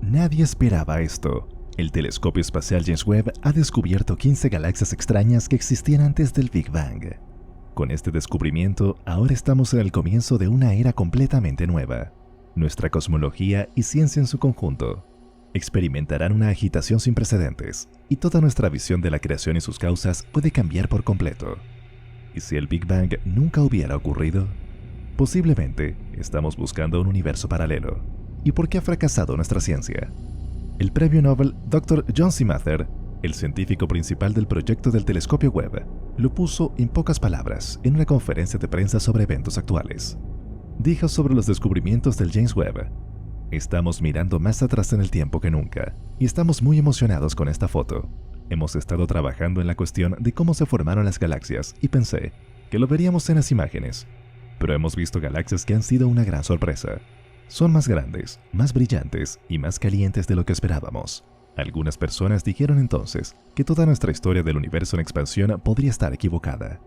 Nadie esperaba esto. El telescopio espacial James Webb ha descubierto 15 galaxias extrañas que existían antes del Big Bang. Con este descubrimiento, ahora estamos en el comienzo de una era completamente nueva. Nuestra cosmología y ciencia en su conjunto experimentarán una agitación sin precedentes, y toda nuestra visión de la creación y sus causas puede cambiar por completo. ¿Y si el Big Bang nunca hubiera ocurrido? Posiblemente estamos buscando un universo paralelo. ¿Y por qué ha fracasado nuestra ciencia? El premio Nobel Dr. John C. Mather, el científico principal del proyecto del telescopio Webb, lo puso en pocas palabras en una conferencia de prensa sobre eventos actuales. Dijo sobre los descubrimientos del James Webb: estamos mirando más atrás en el tiempo que nunca, y estamos muy emocionados con esta foto. Hemos estado trabajando en la cuestión de cómo se formaron las galaxias y pensé que lo veríamos en las imágenes, pero hemos visto galaxias que han sido una gran sorpresa. Son más grandes, más brillantes y más calientes de lo que esperábamos. Algunas personas dijeron entonces que toda nuestra historia del universo en expansión podría estar equivocada.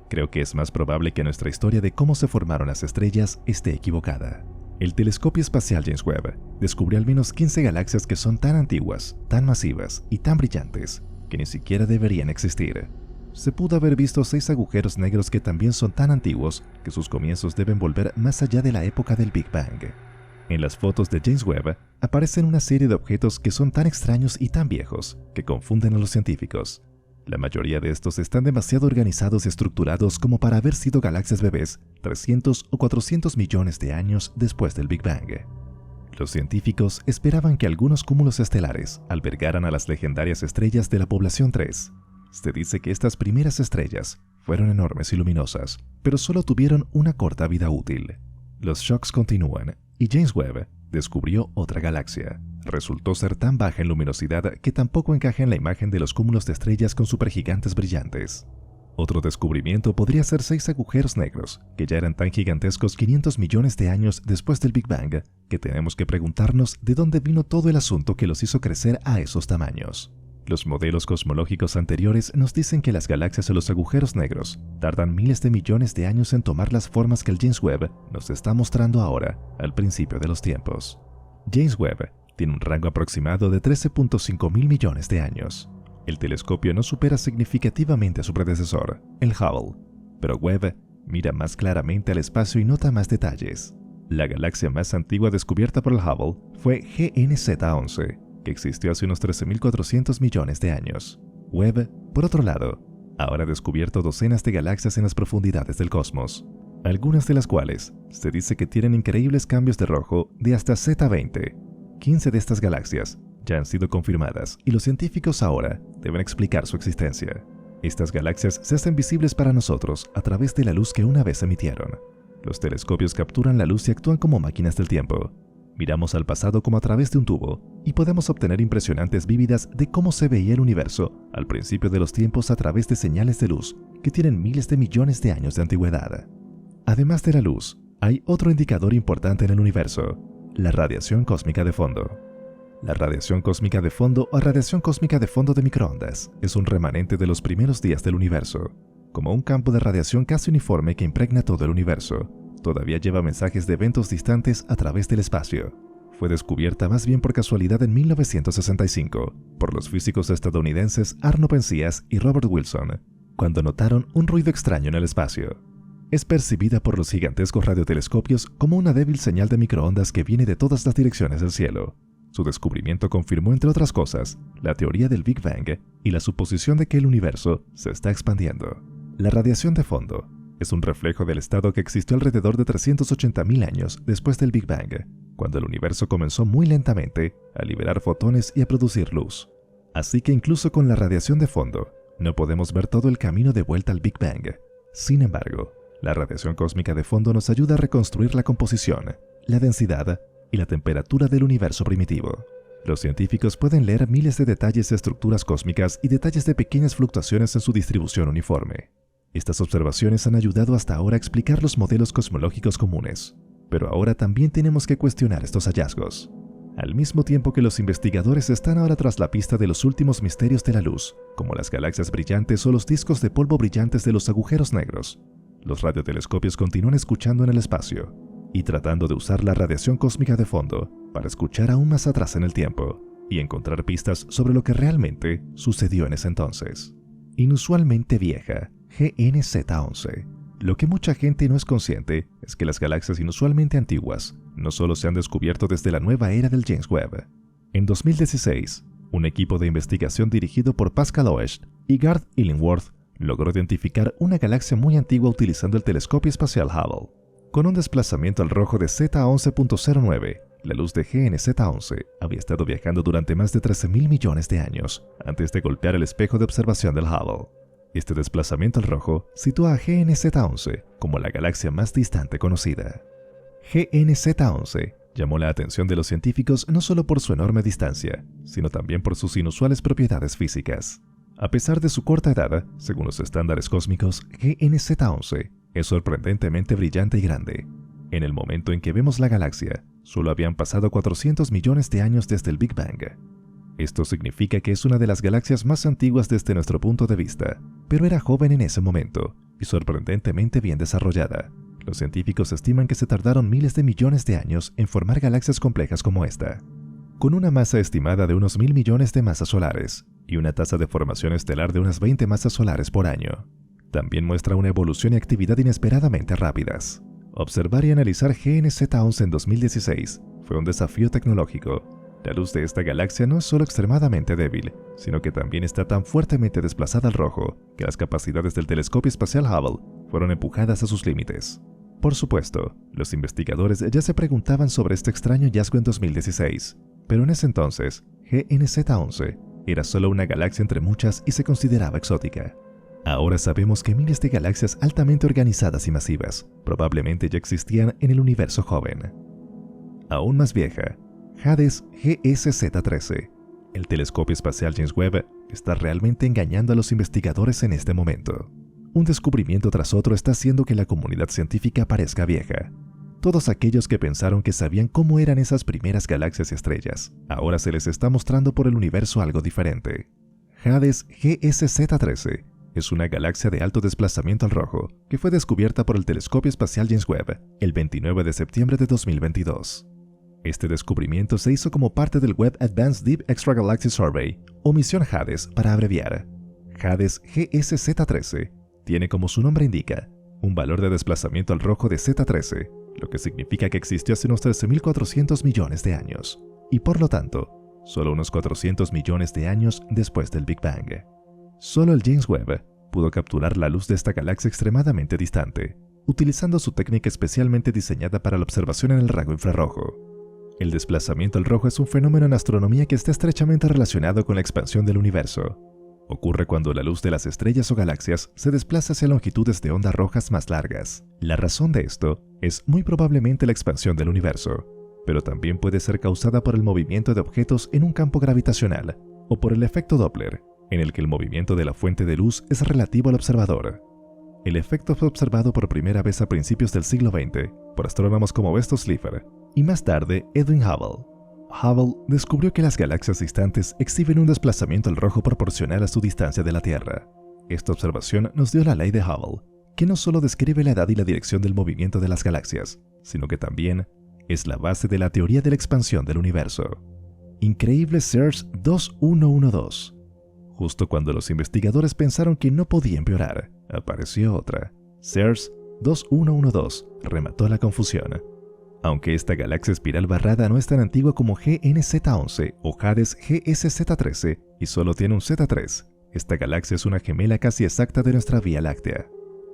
Creo que es más probable que nuestra historia de cómo se formaron las estrellas esté equivocada. El telescopio espacial James Webb descubrió al menos 15 galaxias que son tan antiguas, tan masivas y tan brillantes que ni siquiera deberían existir. Se pudo haber visto 6 agujeros negros que también son tan antiguos que sus comienzos deben volver más allá de la época del Big Bang. En las fotos de James Webb aparecen una serie de objetos que son tan extraños y tan viejos que confunden a los científicos. La mayoría de estos están demasiado organizados y estructurados como para haber sido galaxias bebés 300 o 400 millones de años después del Big Bang. Los científicos esperaban que algunos cúmulos estelares albergaran a las legendarias estrellas de la población 3. Se dice que estas primeras estrellas fueron enormes y luminosas, pero solo tuvieron una corta vida útil. Los shocks continúan, y James Webb descubrió otra galaxia. Resultó ser tan baja en luminosidad que tampoco encaja en la imagen de los cúmulos de estrellas con supergigantes brillantes. Otro descubrimiento podría ser 6 agujeros negros, que ya eran tan gigantescos 500 millones de años después del Big Bang, que tenemos que preguntarnos de dónde vino todo el asunto que los hizo crecer a esos tamaños. Los modelos cosmológicos anteriores nos dicen que las galaxias o los agujeros negros tardan miles de millones de años en tomar las formas que el James Webb nos está mostrando ahora, al principio de los tiempos. James Webb tiene un rango aproximado de 13.5 mil millones de años. El telescopio no supera significativamente a su predecesor, el Hubble, pero Webb mira más claramente al espacio y nota más detalles. La galaxia más antigua descubierta por el Hubble fue GNZ11, que existió hace unos 13.400 millones de años. Webb, por otro lado, ahora ha descubierto docenas de galaxias en las profundidades del cosmos, algunas de las cuales se dice que tienen increíbles cambios de rojo de hasta Z20. 15 de estas galaxias ya han sido confirmadas y los científicos ahora deben explicar su existencia. Estas galaxias se hacen visibles para nosotros a través de la luz que una vez emitieron. Los telescopios capturan la luz y actúan como máquinas del tiempo. Miramos al pasado como a través de un tubo y podemos obtener impresionantes vívidas de cómo se veía el universo al principio de los tiempos a través de señales de luz que tienen miles de millones de años de antigüedad. Además de la luz, hay otro indicador importante en el universo: la radiación cósmica de fondo. La radiación cósmica de fondo o radiación cósmica de fondo de microondas es un remanente de los primeros días del universo. Como un campo de radiación casi uniforme que impregna todo el universo, todavía lleva mensajes de eventos distantes a través del espacio. Fue descubierta más bien por casualidad en 1965 por los físicos estadounidenses Arno Penzias y Robert Wilson, cuando notaron un ruido extraño en el espacio. Es percibida por los gigantescos radiotelescopios como una débil señal de microondas que viene de todas las direcciones del cielo. Su descubrimiento confirmó, entre otras cosas, la teoría del Big Bang y la suposición de que el universo se está expandiendo. La radiación de fondo es un reflejo del estado que existió alrededor de 380.000 años después del Big Bang, cuando el universo comenzó muy lentamente a liberar fotones y a producir luz. Así que incluso con la radiación de fondo, no podemos ver todo el camino de vuelta al Big Bang. Sin embargo, la radiación cósmica de fondo nos ayuda a reconstruir la composición, la densidad y la temperatura del universo primitivo. Los científicos pueden leer miles de detalles de estructuras cósmicas y detalles de pequeñas fluctuaciones en su distribución uniforme. Estas observaciones han ayudado hasta ahora a explicar los modelos cosmológicos comunes, pero ahora también tenemos que cuestionar estos hallazgos. Al mismo tiempo que los investigadores están ahora tras la pista de los últimos misterios de la luz, como las galaxias brillantes o los discos de polvo brillantes de los agujeros negros, los radiotelescopios continúan escuchando en el espacio y tratando de usar la radiación cósmica de fondo para escuchar aún más atrás en el tiempo y encontrar pistas sobre lo que realmente sucedió en ese entonces. Inusualmente vieja, GNZ11. Lo que mucha gente no es consciente es que las galaxias inusualmente antiguas no solo se han descubierto desde la nueva era del James Webb. En 2016, un equipo de investigación dirigido por Pascal Oesch y Garth Illingworth logró identificar una galaxia muy antigua utilizando el telescopio espacial Hubble. Con un desplazamiento al rojo de Z11.09, la luz de GNZ11 había estado viajando durante más de 13.000 millones de años antes de golpear el espejo de observación del Hubble. Este desplazamiento al rojo sitúa a GNZ11 como la galaxia más distante conocida. GNZ11 llamó la atención de los científicos no solo por su enorme distancia, sino también por sus inusuales propiedades físicas. A pesar de su corta edad, según los estándares cósmicos, GNZ11 es sorprendentemente brillante y grande. En el momento en que vemos la galaxia, solo habían pasado 400 millones de años desde el Big Bang. Esto significa que es una de las galaxias más antiguas desde nuestro punto de vista, pero era joven en ese momento y sorprendentemente bien desarrollada. Los científicos estiman que se tardaron miles de millones de años en formar galaxias complejas como esta. Con una masa estimada de unos 1.000 millones de masas solares y una tasa de formación estelar de unas 20 masas solares por año, también muestra una evolución y actividad inesperadamente rápidas. Observar y analizar GNZ11 en 2016 fue un desafío tecnológico. La luz de esta galaxia no es solo extremadamente débil, sino que también está tan fuertemente desplazada al rojo que las capacidades del telescopio espacial Hubble fueron empujadas a sus límites. Por supuesto, los investigadores ya se preguntaban sobre este extraño hallazgo en 2016, pero en ese entonces, GNZ11 era solo una galaxia entre muchas y se consideraba exótica. Ahora sabemos que miles de galaxias altamente organizadas y masivas probablemente ya existían en el universo joven. Aún más vieja, Hades GSZ13. El telescopio espacial James Webb está realmente engañando a los investigadores en este momento. Un descubrimiento tras otro está haciendo que la comunidad científica parezca vieja. Todos aquellos que pensaron que sabían cómo eran esas primeras galaxias y estrellas, ahora se les está mostrando por el universo algo diferente. Hades GSZ13 es una galaxia de alto desplazamiento al rojo que fue descubierta por el telescopio espacial James Webb el 29 de septiembre de 2022. Este descubrimiento se hizo como parte del Webb Advanced Deep Extragalactic Survey, o misión Hades para abreviar. Hades GSZ13 tiene, como su nombre indica, un valor de desplazamiento al rojo de Z13, lo que significa que existió hace unos 13.400 millones de años, y por lo tanto, solo unos 400 millones de años después del Big Bang. Solo el James Webb pudo capturar la luz de esta galaxia extremadamente distante, utilizando su técnica especialmente diseñada para la observación en el rango infrarrojo. El desplazamiento al rojo es un fenómeno en astronomía que está estrechamente relacionado con la expansión del universo. Ocurre cuando la luz de las estrellas o galaxias se desplaza hacia longitudes de onda rojas más largas. La razón de esto es muy probablemente la expansión del universo, pero también puede ser causada por el movimiento de objetos en un campo gravitacional o por el efecto Doppler, en el que el movimiento de la fuente de luz es relativo al observador. El efecto fue observado por primera vez a principios del siglo XX por astrónomos como Vesto Slipher y más tarde Edwin Hubble. Hubble descubrió que las galaxias distantes exhiben un desplazamiento al rojo proporcional a su distancia de la Tierra. Esta observación nos dio la ley de Hubble, que no solo describe la edad y la dirección del movimiento de las galaxias, sino que también es la base de la teoría de la expansión del universo. Increíble CERS 2112. Justo cuando los investigadores pensaron que no podía empeorar, apareció otra. CERS 2112 remató la confusión. Aunque esta galaxia espiral barrada no es tan antigua como GNZ11 o Hades GSZ13 y solo tiene un Z3, esta galaxia es una gemela casi exacta de nuestra Vía Láctea.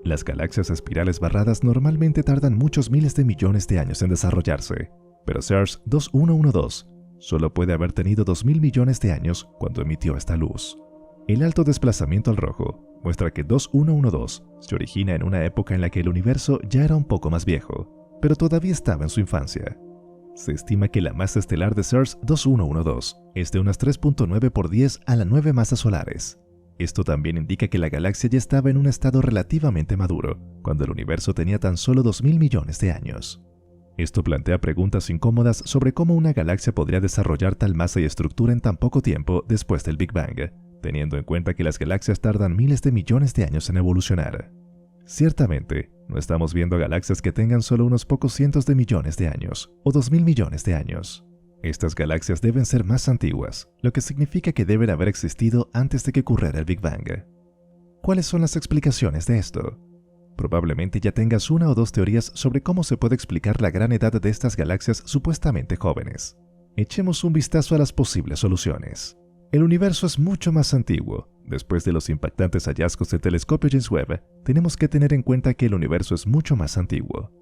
Las galaxias espirales barradas normalmente tardan muchos miles de millones de años en desarrollarse, pero CERS 2112 solo puede haber tenido 2.000 millones de años cuando emitió esta luz. El alto desplazamiento al rojo muestra que 2112 se origina en una época en la que el universo ya era un poco más viejo, pero todavía estaba en su infancia. Se estima que la masa estelar de CERS 2112 es de unas 3.9 por 10 a la 9 masas solares. Esto también indica que la galaxia ya estaba en un estado relativamente maduro, cuando el universo tenía tan solo 2.000 millones de años. Esto plantea preguntas incómodas sobre cómo una galaxia podría desarrollar tal masa y estructura en tan poco tiempo después del Big Bang, teniendo en cuenta que las galaxias tardan miles de millones de años en evolucionar. Ciertamente, no estamos viendo galaxias que tengan solo unos pocos cientos de millones de años, o 2.000 millones de años. Estas galaxias deben ser más antiguas, lo que significa que deben haber existido antes de que ocurriera el Big Bang. ¿Cuáles son las explicaciones de esto? Probablemente ya tengas una o dos teorías sobre cómo se puede explicar la gran edad de estas galaxias supuestamente jóvenes. Echemos un vistazo a las posibles soluciones. El universo es mucho más antiguo. Después de los impactantes hallazgos del telescopio James Webb, tenemos que tener en cuenta que el universo es mucho más antiguo.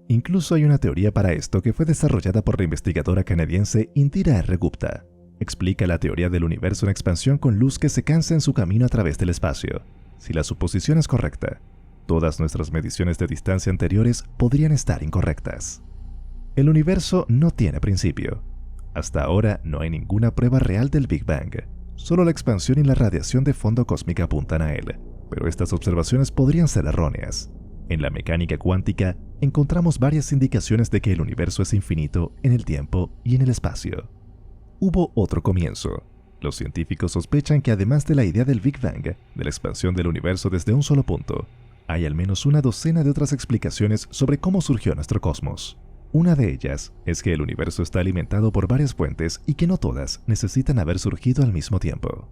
Incluso hay una teoría para esto que fue desarrollada por la investigadora canadiense Indira R. Gupta. Explica la teoría del universo en expansión con luz que se cansa en su camino a través del espacio. Si la suposición es correcta, todas nuestras mediciones de distancia anteriores podrían estar incorrectas. El universo no tiene principio. Hasta ahora no hay ninguna prueba real del Big Bang. Solo la expansión y la radiación de fondo cósmica apuntan a él, pero estas observaciones podrían ser erróneas. En la mecánica cuántica encontramos varias indicaciones de que el universo es infinito en el tiempo y en el espacio. Hubo otro comienzo. Los científicos sospechan que además de la idea del Big Bang, de la expansión del universo desde un solo punto, hay al menos una docena de otras explicaciones sobre cómo surgió nuestro cosmos. Una de ellas es que el universo está alimentado por varias fuentes y que no todas necesitan haber surgido al mismo tiempo.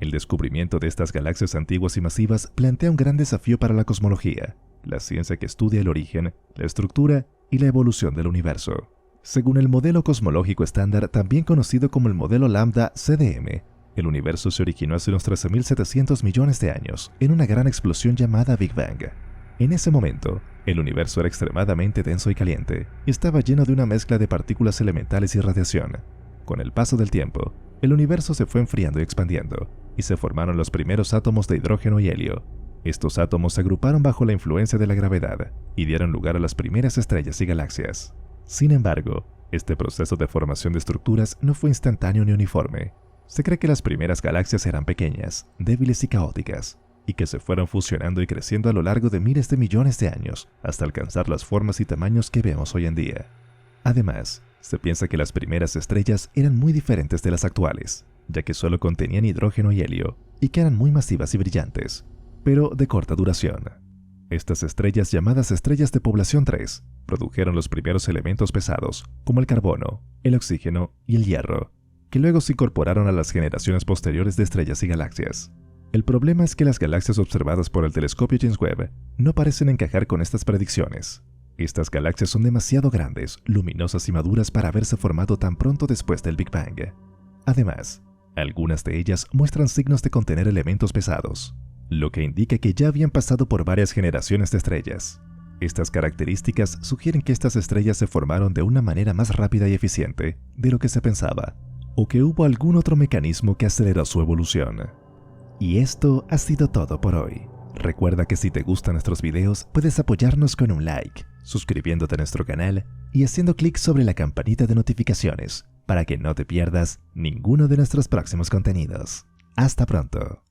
El descubrimiento de estas galaxias antiguas y masivas plantea un gran desafío para la cosmología, la ciencia que estudia el origen, la estructura y la evolución del universo. Según el modelo cosmológico estándar, también conocido como el modelo Lambda CDM, el universo se originó hace unos 13.700 millones de años en una gran explosión llamada Big Bang. En ese momento, el universo era extremadamente denso y caliente, y estaba lleno de una mezcla de partículas elementales y radiación. Con el paso del tiempo, el universo se fue enfriando y expandiendo, y se formaron los primeros átomos de hidrógeno y helio. Estos átomos se agruparon bajo la influencia de la gravedad, y dieron lugar a las primeras estrellas y galaxias. Sin embargo, este proceso de formación de estructuras no fue instantáneo ni uniforme. Se cree que las primeras galaxias eran pequeñas, débiles y caóticas, y que se fueron fusionando y creciendo a lo largo de miles de millones de años hasta alcanzar las formas y tamaños que vemos hoy en día. Además, se piensa que las primeras estrellas eran muy diferentes de las actuales, ya que solo contenían hidrógeno y helio, y que eran muy masivas y brillantes, pero de corta duración. Estas estrellas, llamadas estrellas de población 3, produjeron los primeros elementos pesados, como el carbono, el oxígeno y el hierro, que luego se incorporaron a las generaciones posteriores de estrellas y galaxias. El problema es que las galaxias observadas por el telescopio James Webb no parecen encajar con estas predicciones. Estas galaxias son demasiado grandes, luminosas y maduras para haberse formado tan pronto después del Big Bang. Además, algunas de ellas muestran signos de contener elementos pesados, lo que indica que ya habían pasado por varias generaciones de estrellas. Estas características sugieren que estas estrellas se formaron de una manera más rápida y eficiente de lo que se pensaba, o que hubo algún otro mecanismo que aceleró su evolución. Y esto ha sido todo por hoy. Recuerda que si te gustan nuestros videos, puedes apoyarnos con un like, suscribiéndote a nuestro canal y haciendo clic sobre la campanita de notificaciones para que no te pierdas ninguno de nuestros próximos contenidos. ¡Hasta pronto!